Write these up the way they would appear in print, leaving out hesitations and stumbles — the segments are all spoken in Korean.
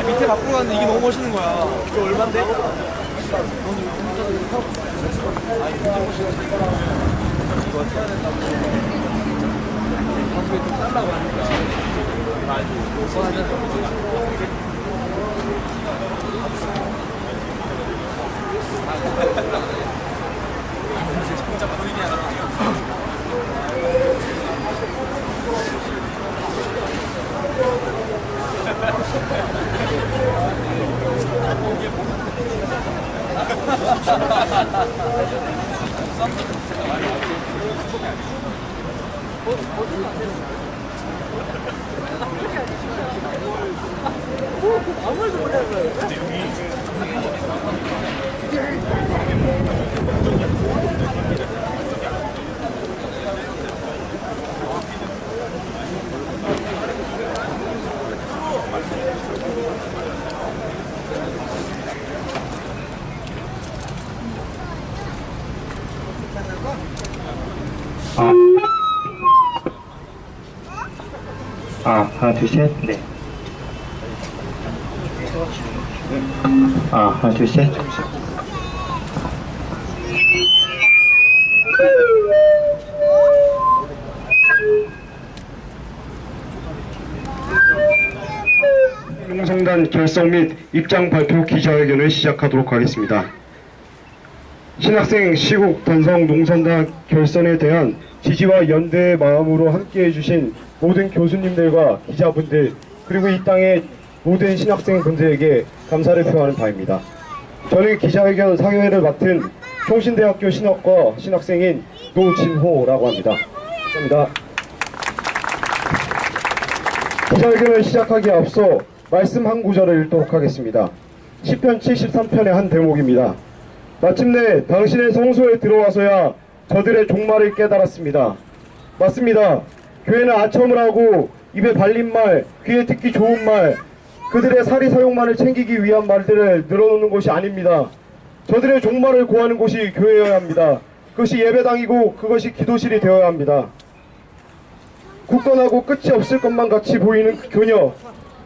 밑에 밖으로 갔는데 이게 너무 멋있는 거야. 이거 얼만데? 이거 써야 된다고. 방송에 좀 달라고 하니까. 이거 써야 된다고. 진짜 본인이 하더라고요. 아무 말도 못하는 거예요. 하나, 둘, 셋, 네. 하나, 둘, 셋. 농성단 결성 및 입장 발표 기자회견을 시작하도록 하겠습니다. 신학생 시국 단성 농성단 결선에 대한 지지와 연대의 마음으로 함께해 주신 모든 교수님들과 기자분들 그리고 이 땅의 모든 신학생분들에게 감사를 표하는 바입니다. 저는 기자회견 상회를 맡은 총신대학교 신학과 신학생인 노진호라고 합니다. 감사합니다. 기자회견을 시작하기에 앞서 말씀 한 구절을 읽도록 하겠습니다. 시편 73편의 한 대목입니다. 마침내 당신의 성소에 들어와서야 저들의 종말을 깨달았습니다. 맞습니다. 교회는 아첨을 하고 입에 발린 말, 귀에 듣기 좋은 말, 그들의 사리사욕만을 챙기기 위한 말들을 늘어놓는 것이 아닙니다. 저들의 종말을 구하는 곳이 교회여야 합니다. 그것이 예배당이고 그것이 기도실이 되어야 합니다. 굳건하고 끝이 없을 것만 같이 보이는 그 교녀,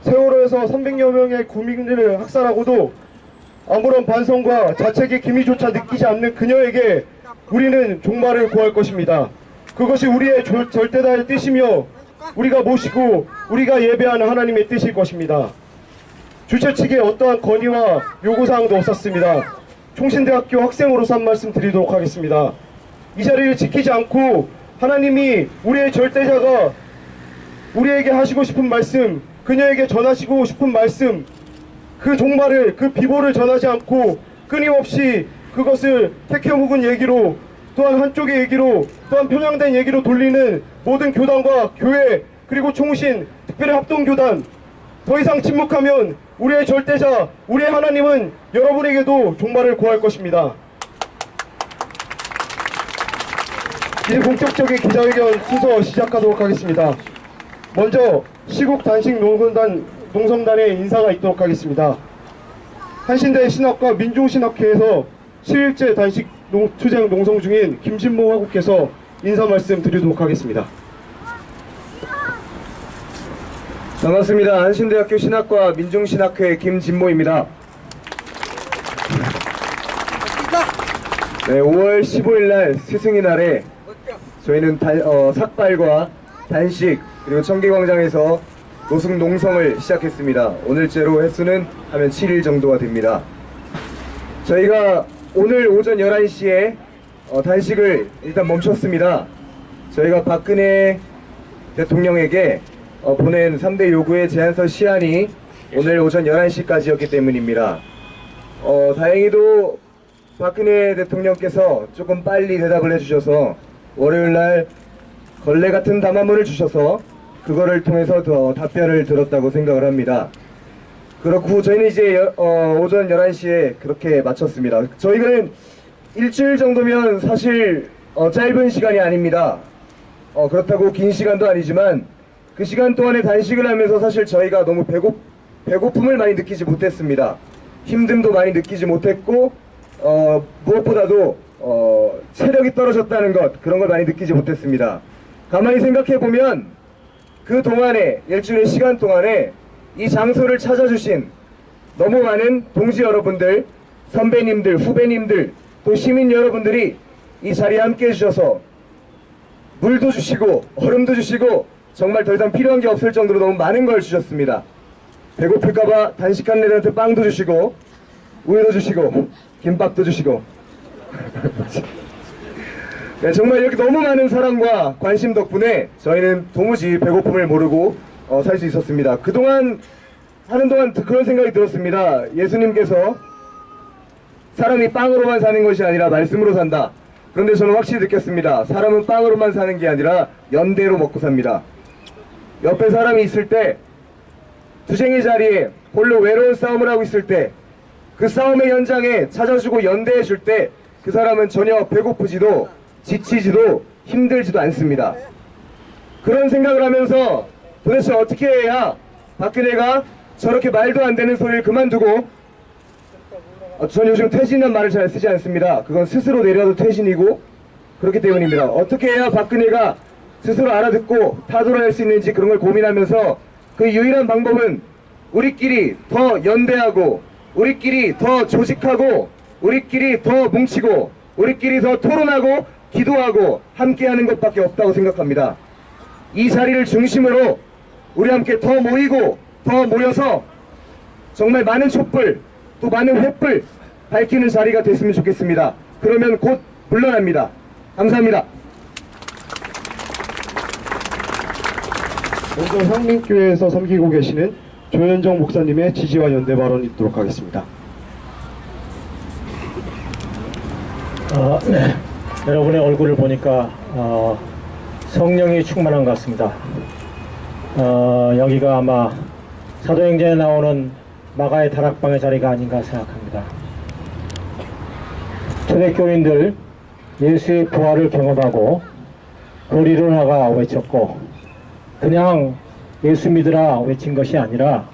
세월호에서 300여 명의 국민들을 학살하고도 아무런 반성과 자책의 기미조차 느끼지 않는 그녀에게 우리는 종말을 구할 것입니다. 그것이 우리의 절대다의 뜻이며 우리가 모시고 우리가 예배하는 하나님의 뜻일 것입니다. 주최 측에 어떠한 건의와 요구사항도 없었습니다. 총신대학교 학생으로서 한 말씀 드리도록 하겠습니다. 이 자리를 지키지 않고 하나님이 우리의 절대자가 우리에게 하시고 싶은 말씀, 그녀에게 전하시고 싶은 말씀, 그 종말을, 그 비보를 전하지 않고 끊임없이 그것을 택해 묵은 얘기로, 또한 한쪽의 얘기로, 또한 편향된 얘기로 돌리는 모든 교단과 교회, 그리고 총신, 특별히 합동교단, 더 이상 침묵하면 우리의 절대자, 우리의 하나님은 여러분에게도 종말을 구할 것입니다. 이제 본격적인 기자회견 순서 시작하도록 하겠습니다. 먼저 시국 단식 농성단의 인사가 있도록 하겠습니다. 한신대 신학과 민중신학회에서 7일째 단식 투쟁 농성 중인 김진모 화국께서 인사 말씀 드리도록 하겠습니다. 반갑습니다. 한신대학교 신학과 민중신학회 김진모입니다. 네, 5월 15일날 스승의 날에 저희는 삭발과 단식 그리고 청계광장에서 노숙 농성을 시작했습니다. 오늘째로 횟수는 하면 7일 정도가 됩니다. 저희가 오늘 오전 11시에 단식을 일단 멈췄습니다. 저희가 박근혜 대통령에게 보낸 3대 요구의 제안서 시한이 오늘 오전 11시까지였기 때문입니다. 다행히도 박근혜 대통령께서 조금 빨리 대답을 해주셔서 월요일날 걸레 같은 담화문을 주셔서 그거를 통해서 더 답변을 들었다고 생각을 합니다. 그렇고 저희는 이제 오전 11시에 그렇게 마쳤습니다. 저희는 일주일 정도면 사실 짧은 시간이 아닙니다. 그렇다고 긴 시간도 아니지만 그 시간 동안에 단식을 하면서 사실 저희가 너무 배고픔을 많이 느끼지 못했습니다. 힘듦도 많이 느끼지 못했고 무엇보다도 체력이 떨어졌다는 것, 그런 걸 많이 느끼지 못했습니다. 가만히 생각해 보면 그 동안에, 일주일의 시간 동안에 이 장소를 찾아주신 너무 많은 동지 여러분들, 선배님들, 후배님들, 또 시민 여러분들이 이 자리에 함께 해주셔서 물도 주시고 얼음도 주시고 정말 더 이상 필요한 게 없을 정도로 너무 많은 걸 주셨습니다. 배고플까봐 단식한 애들한테 빵도 주시고 우유도 주시고 김밥도 주시고 네, 정말 이렇게 너무 많은 사랑과 관심 덕분에 저희는 도무지 배고픔을 모르고 살 수 있었습니다. 그동안 하는 동안 그런 생각이 들었습니다. 예수님께서 사람이 빵으로만 사는 것이 아니라 말씀으로 산다. 그런데 저는 확실히 느꼈습니다. 사람은 빵으로만 사는 게 아니라 연대로 먹고 삽니다. 옆에 사람이 있을 때, 투쟁의 자리에 홀로 외로운 싸움을 하고 있을 때, 그 싸움의 현장에 찾아주고 연대해 줄 때 그 사람은 전혀 배고프지도 지치지도 힘들지도 않습니다. 그런 생각을 하면서 도대체 어떻게 해야 박근혜가 저렇게 말도 안 되는 소리를 그만두고, 전 요즘 퇴진이라는 말을 잘 쓰지 않습니다. 그건 스스로 내려도 퇴진이고 그렇기 때문입니다. 어떻게 해야 박근혜가 스스로 알아듣고 타도를 할 수 있는지 그런 걸 고민하면서 그 유일한 방법은 우리끼리 더 연대하고 우리끼리 더 조직하고 우리끼리 더 뭉치고 우리끼리 더 토론하고 기도하고 함께하는 것밖에 없다고 생각합니다. 이 자리를 중심으로 우리 함께 더 모이고 더 모여서 정말 많은 촛불 또 많은 횃불 밝히는 자리가 됐으면 좋겠습니다. 그러면 곧 물러납니다. 감사합니다. 먼저 향민교회에서 섬기고 계시는 조현정 목사님의 지지와 연대 발언이 있도록 하겠습니다. 네. 여러분의 얼굴을 보니까 성령이 충만한 것 같습니다. 여기가 아마 사도행전에 나오는 마가의 다락방의 자리가 아닌가 생각합니다. 초대교인들 예수의 부활을 경험하고 거리로 나가 외쳤고, 그냥 예수 믿으라 외친 것이 아니라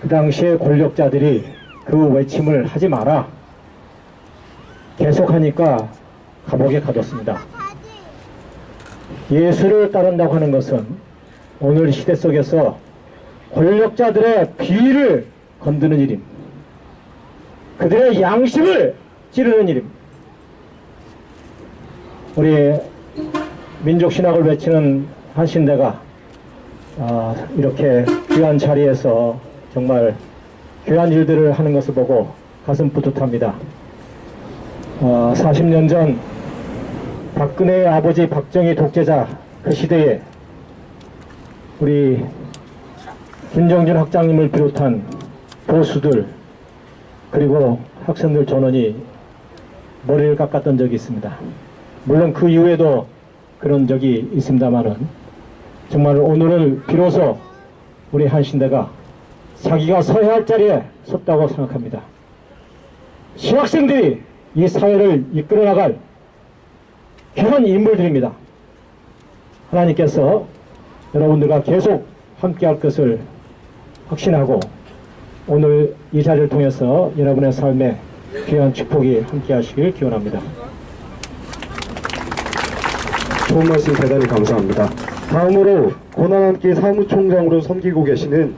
그 당시에 권력자들이 그 외침을 하지 마라 계속하니까 감옥에 가뒀습니다. 예수를 따른다고 하는 것은 오늘 시대 속에서 권력자들의 비위를 건드는 일입니다. 그들의 양심을 찌르는 일입니다. 우리 민족신학을 외치는 한신대가 이렇게 귀한 자리에서 정말 귀한 일들을 하는 것을 보고 가슴 뿌듯합니다. 40년 전 박근혜의 아버지 박정희 독재자 그 시대에 우리 김정준 학장님을 비롯한 보수들 그리고 학생들 전원이 머리를 깎았던 적이 있습니다. 물론 그 이후에도 그런 적이 있습니다만은 정말 오늘은 비로소 우리 한신대가 자기가 서야 할 자리에 섰다고 생각합니다. 신학생들이 이 사회를 이끌어 나갈 귀한 인물들입니다. 하나님께서 여러분들과 계속 함께 할 것을 확신하고 오늘 이 자리를 통해서 여러분의 삶에 귀한 축복이 함께 하시길 기원합니다. 좋은 말씀 대단히 감사합니다. 다음으로 고난함께 사무총장으로 섬기고 계시는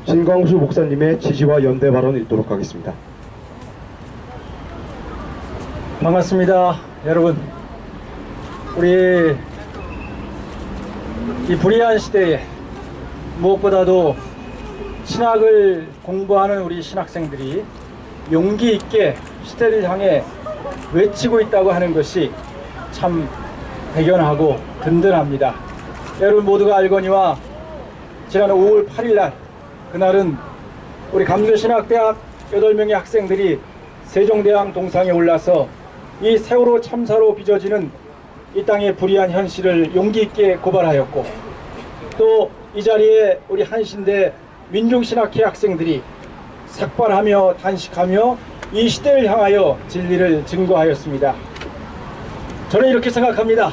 진광수 목사님의 지지와 연대 발언이 있도록 하겠습니다. 반갑습니다. 여러분, 우리 이 불의한 시대에 무엇보다도 신학을 공부하는 우리 신학생들이 용기 있게 시대를 향해 외치고 있다고 하는 것이 참 대견하고 든든합니다. 여러분 모두가 알거니와 지난 5월 8일 날 그날은 우리 감교신학대학 8명의 학생들이 세종대왕 동상에 올라서 이 세월호 참사로 빚어지는 이 땅의 불의한 현실을 용기 있게 고발하였고, 또 이 자리에 우리 한신대 민중신학회 학생들이 삭발하며 단식하며 이 시대를 향하여 진리를 증거하였습니다. 저는 이렇게 생각합니다.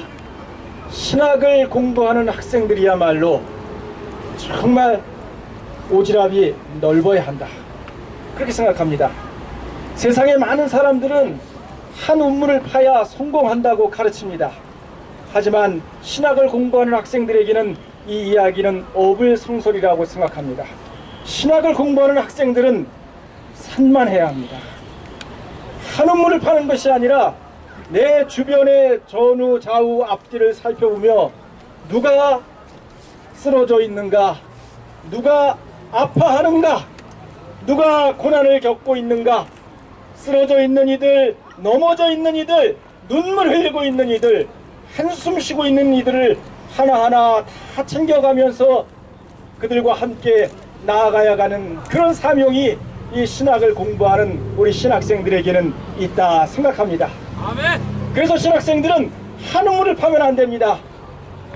신학을 공부하는 학생들이야말로 정말 오지랖이 넓어야 한다, 그렇게 생각합니다. 세상의 많은 사람들은 한 우물을 파야 성공한다고 가르칩니다. 하지만 신학을 공부하는 학생들에게는 이 이야기는 어불성설이라고 생각합니다. 신학을 공부하는 학생들은 산만해야 합니다. 한 우물을 파는 것이 아니라 내 주변의 전후 좌우 앞뒤를 살펴보며 누가 쓰러져 있는가, 누가 아파하는가, 누가 고난을 겪고 있는가, 쓰러져 있는 이들, 넘어져 있는 이들, 눈물 흘리고 있는 이들, 한숨 쉬고 있는 이들을 하나하나 다 챙겨가면서 그들과 함께 나아가야 가는 그런 사명이 이 신학을 공부하는 우리 신학생들에게는 있다 생각합니다. 아멘. 그래서 신학생들은 한 우물을 파면 안 됩니다.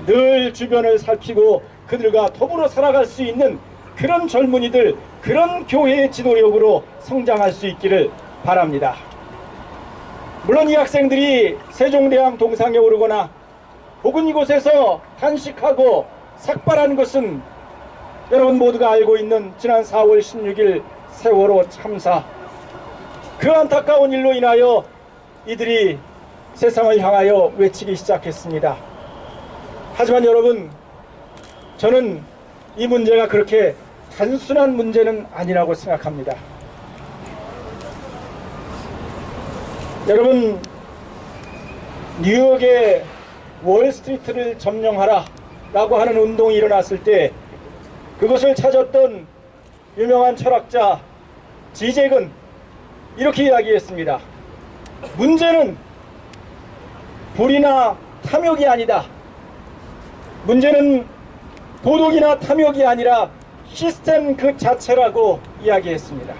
늘 주변을 살피고 그들과 더불어 살아갈 수 있는 그런 젊은이들, 그런 교회의 지도력으로 성장할 수 있기를 바랍니다. 물론 이 학생들이 세종대왕 동상에 오르거나 혹은 이곳에서 단식하고 삭발한 것은 여러분 모두가 알고 있는 지난 4월 16일 세월호 참사, 그 안타까운 일로 인하여 이들이 세상을 향하여 외치기 시작했습니다. 하지만 여러분, 저는 이 문제가 그렇게 단순한 문제는 아니라고 생각합니다. 여러분, 뉴욕의 월스트리트를 점령하라 라고 하는 운동이 일어났을 때 그것을 찾았던 유명한 철학자 지잭은 이렇게 이야기했습니다. 문제는 불이나 탐욕이 아니다. 문제는 도덕이나 탐욕이 아니라 시스템 그 자체라고 이야기했습니다.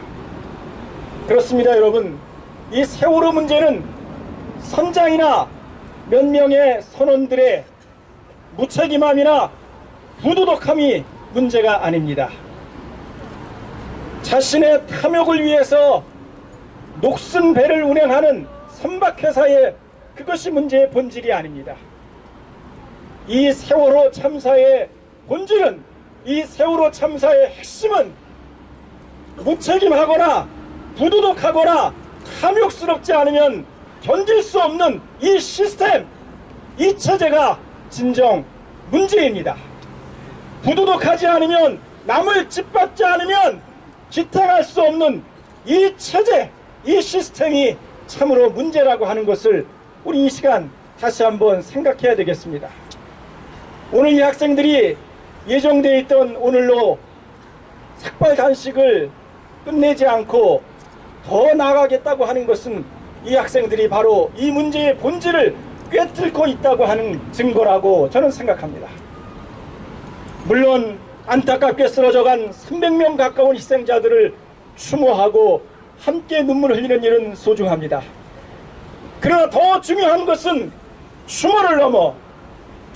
그렇습니다, 여러분. 이 세월호 문제는 선장이나 몇 명의 선원들의 무책임함이나 부도덕함이 문제가 아닙니다. 자신의 탐욕을 위해서 녹슨 배를 운행하는 선박회사의 그것이 문제의 본질이 아닙니다. 이 세월호 참사의 본질은, 이 세월호 참사의 핵심은 무책임하거나 부도덕하거나 탐욕스럽지 않으면 견딜 수 없는 이 시스템, 이 체제가 진정 문제입니다. 부도덕하지 않으면, 남을 짓밟지 않으면 지탱할 수 없는 이 체제, 이 시스템이 참으로 문제라고 하는 것을 우리 이 시간 다시 한번 생각해야 되겠습니다. 오늘 이 학생들이 예정되어 있던 오늘로 삭발 단식을 끝내지 않고 더 나아가겠다고 하는 것은 이 학생들이 바로 이 문제의 본질을 꿰뚫고 있다고 하는 증거라고 저는 생각합니다. 물론 안타깝게 쓰러져간 300명 가까운 희생자들을 추모하고 함께 눈물을 흘리는 일은 소중합니다. 그러나 더 중요한 것은 추모를 넘어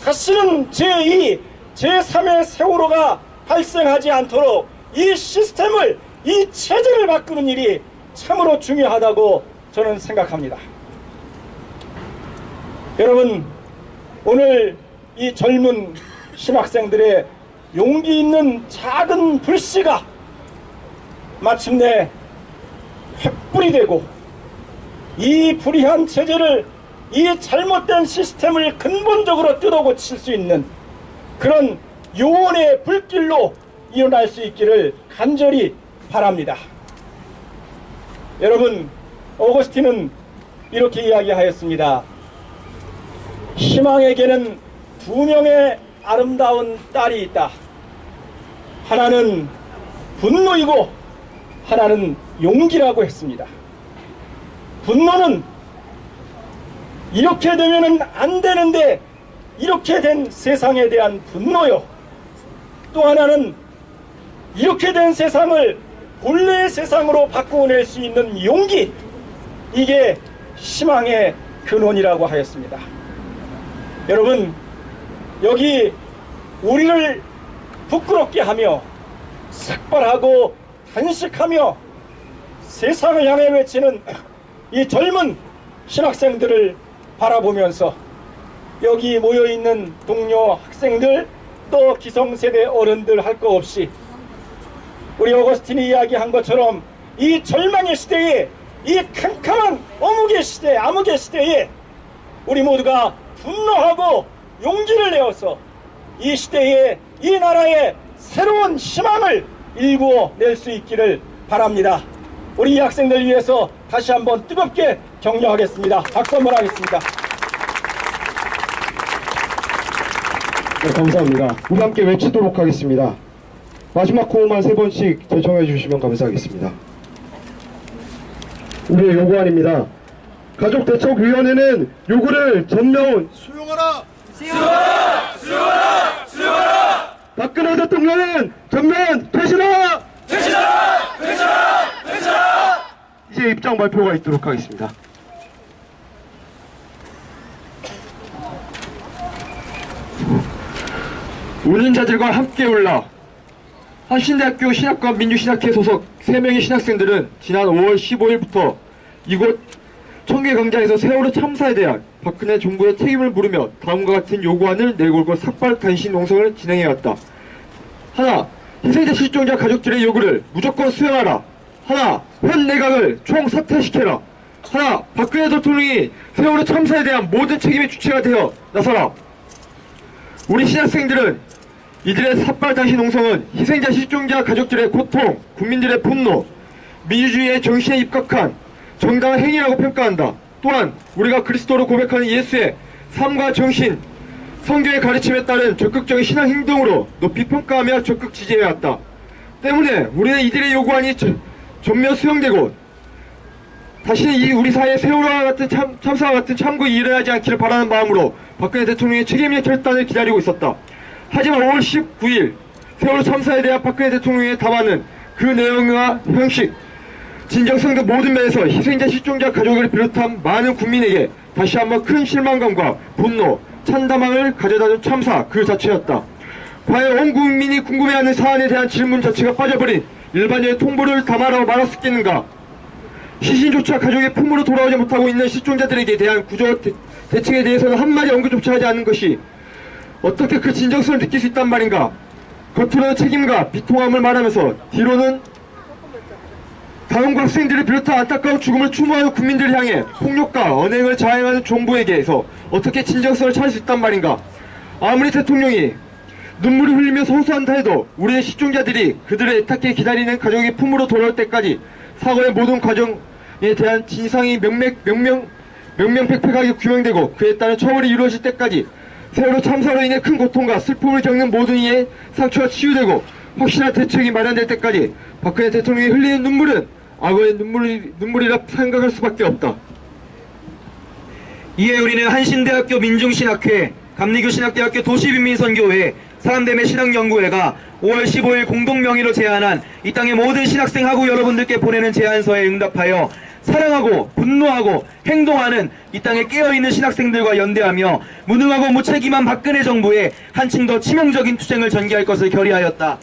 다시는 제2, 제3의 세월호가 발생하지 않도록 이 시스템을, 이 체제를 바꾸는 일이 참으로 중요하다고 저는 생각합니다. 여러분, 오늘 이 젊은 신학생들의 용기 있는 작은 불씨가 마침내 횃불이 되고 이 불의한 체제를, 이 잘못된 시스템을 근본적으로 뜯어고칠 수 있는 그런 요원의 불길로 일어날 수 있기를 간절히 바랍니다. 여러분, 어거스틴은 이렇게 이야기하였습니다. 희망에게는 2명의 아름다운 딸이 있다. 하나는 분노이고 하나는 용기라고 했습니다. 분노는 이렇게 되면은 안 되는데 이렇게 된 세상에 대한 분노요. 또 하나는 이렇게 된 세상을 본래의 세상으로 바꾸어낼 수 있는 용기, 이게 희망의 근원이라고 하였습니다. 여러분, 여기 우리를 부끄럽게 하며 삭발하고 단식하며 세상을 향해 외치는 이 젊은 신학생들을 바라보면서 여기 모여있는 동료 학생들 또 기성세대 어른들 할 거 없이 우리 어거스틴이 이야기한 것처럼 이 절망의 시대에, 이 캄캄한 어묵의 시대, 암흑의 시대에 우리 모두가 분노하고 용기를 내어서 이 시대에, 이 나라에 새로운 희망을 일구어 낼 수 있기를 바랍니다. 우리 이 학생들 위해서 다시 한번 뜨겁게 격려하겠습니다. 박수 한번 하겠습니다. 네, 감사합니다. 우리 함께 외치도록 하겠습니다. 마지막 호흡만 3번씩 제청해 주시면 감사하겠습니다. 우리의 요구안입니다. 가족대책위원회는 요구를 전면 수용하라! 수용하라! 수용하라! 수용하라! 박근혜 대통령은 전면 퇴진하라! 퇴진하라! 퇴진하라! 퇴진하라! 이제 입장 발표가 있도록 하겠습니다. 우는 자들과 함께 올라 한신대학교 신학과 민주신학회 소속 3명의 신학생들은 지난 5월 15일부터 이곳 청계광장에서 세월호 참사에 대한 박근혜 정부의 책임을 물으며 다음과 같은 요구안을 내걸고 삭발 단신 농성을 진행해왔다. 하나, 희생자 실종자 가족들의 요구를 무조건 수용하라. 하나, 현 내각을 총사퇴시켜라. 하나, 박근혜 대통령이 세월호 참사에 대한 모든 책임의 주체가 되어 나서라. 우리 신학생들은 이들의 삭발 단신 농성은 희생자 실종자 가족들의 고통, 국민들의 분노, 민주주의의 정신에 입각한 정당한 행위라고 평가한다. 또한 우리가 그리스도로 고백하는 예수의 삶과 정신, 성경의 가르침에 따른 적극적인 신앙 행동으로 높이 평가하며 적극 지지해왔다. 때문에 우리는 이들의 요구안이 전면 수용되고 다시는 우리 사회에 세월호와 같은 참사와 같은 참극이 일어나지 않기를 바라는 마음으로 박근혜 대통령의 책임의 결단을 기다리고 있었다. 하지만 5월 19일 세월호 참사에 대한 박근혜 대통령의 답안은 그 내용과 형식, 진정성 등 모든 면에서 희생자 실종자 가족을 비롯한 많은 국민에게 다시 한번 큰 실망감과 분노, 참담함을 가져다준 참사 그 자체였다. 과연 온 국민이 궁금해하는 사안에 대한 질문 자체가 빠져버린 일반적인 통보를 담아라 말았었겠는가? 시신조차 가족의 품으로 돌아오지 못하고 있는 실종자들에게 대한 구조 대책에 대해서는 한마디 언급조차 하지 않은 것이 어떻게 그 진정성을 느낄 수 있단 말인가? 겉으로는 책임과 비통함을 말하면서 뒤로는 다음과 학생들을 비롯한 안타까운 죽음을 추모하는 국민들을 향해 폭력과 언행을 자행하는 정부에게서 어떻게 진정성을 찾을 수 있단 말인가? 아무리 대통령이 눈물을 흘리면서 호소한다 해도 우리의 실종자들이 그들의 애타게 기다리는 가족의 품으로 돌아올 때까지 사고의 모든 과정에 대한 진상이 명명백백하게 규명되고 그에 따른 처벌이 이루어질 때까지 세월호 참사로 인해 큰 고통과 슬픔을 겪는 모든 이의 상처가 치유되고 확실한 대책이 마련될 때까지 박근혜 대통령이 흘리는 눈물은 악어의 눈물이라 생각할 수밖에 없다. 이에 우리는 한신대학교 민중신학회, 감리교신학대학교 도시빈민선교회, 사람됨의 신학연구회가 5월 15일 공동명의로 제안한 이 땅의 모든 신학생 하고 여러분들께 보내는 제안서에 응답하여 사랑하고 분노하고 행동하는 이 땅에 깨어있는 신학생들과 연대하며 무능하고 무책임한 박근혜 정부에 한층 더 치명적인 투쟁을 전개할 것을 결의하였다.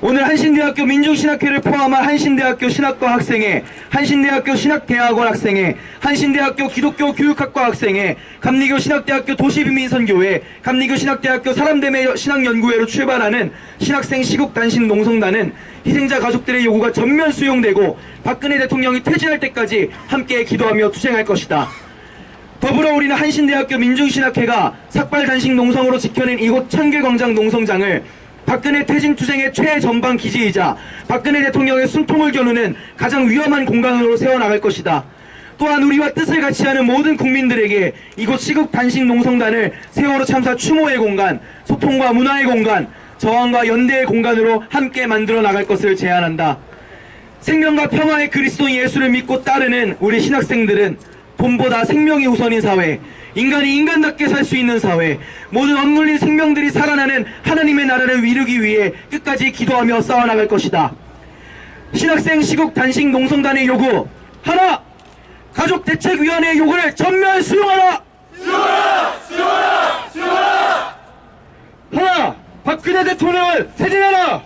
오늘 한신대학교 민중신학회를 포함한 한신대학교 신학과 학생회, 한신대학교 신학대학원 학생회, 한신대학교 기독교 교육학과 학생회, 감리교 신학대학교 도시빈민선교회, 감리교 신학대학교 사람됨의 신학연구회로 출발하는 신학생 시국 단신 농성단은 희생자 가족들의 요구가 전면 수용되고 박근혜 대통령이 퇴진할 때까지 함께 기도하며 투쟁할 것이다. 더불어 우리는 한신대학교 민중신학회가 삭발 단신 농성으로 지켜낸 이곳 청계광장 농성장을 박근혜 퇴진 투쟁의 최전방 기지이자 박근혜 대통령의 숨통을 겨누는 가장 위험한 공간으로 세워나갈 것이다. 또한 우리와 뜻을 같이 하는 모든 국민들에게 이곳 시국 단신 농성단을 세월호 참사 추모의 공간, 소통과 문화의 공간, 저항과 연대의 공간으로 함께 만들어 나갈 것을 제안한다. 생명과 평화의 그리스도 예수를 믿고 따르는 우리 신학생들은 돈보다 생명이 우선인 사회, 인간이 인간답게 살 수 있는 사회, 모든 억눌린 생명들이 살아나는 하나님의 나라를 이루기 위해 끝까지 기도하며 싸워나갈 것이다. 신학생 시국 단식 농성단의 요구 하나, 가족대책위원회의 요구를 전면 수용하라. 하나! 박근혜 대통령을 퇴진하라!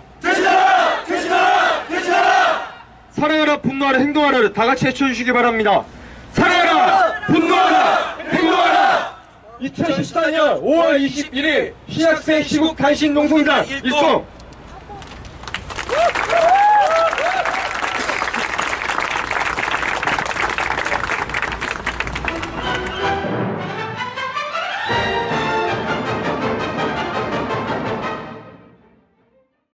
사랑하라, 분노하라, 행동하라를 다 같이 외쳐주시기 바랍니다. 사랑하라! 분노하라! 행동하라! 2014년 5월 21일 신학생 시국 단신 농성장 일동